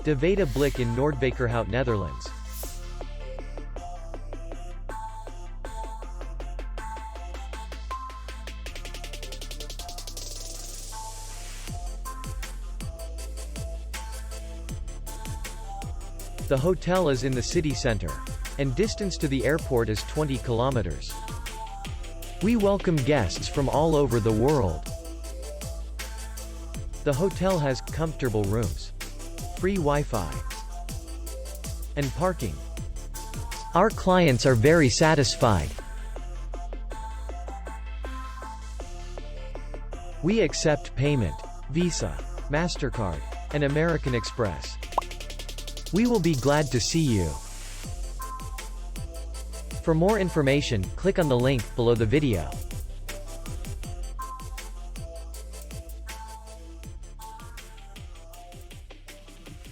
De Wijde Blick in Noordwijkerhout, Netherlands. The hotel is in the city center, and distance to the airport is 20 kilometers. We welcome guests from all over the world. The hotel has comfortable rooms, free Wi-Fi, and parking. Our clients are very satisfied. We accept payment, Visa, MasterCard, and American Express. We will be glad to see you. For more information, click on the link below the video.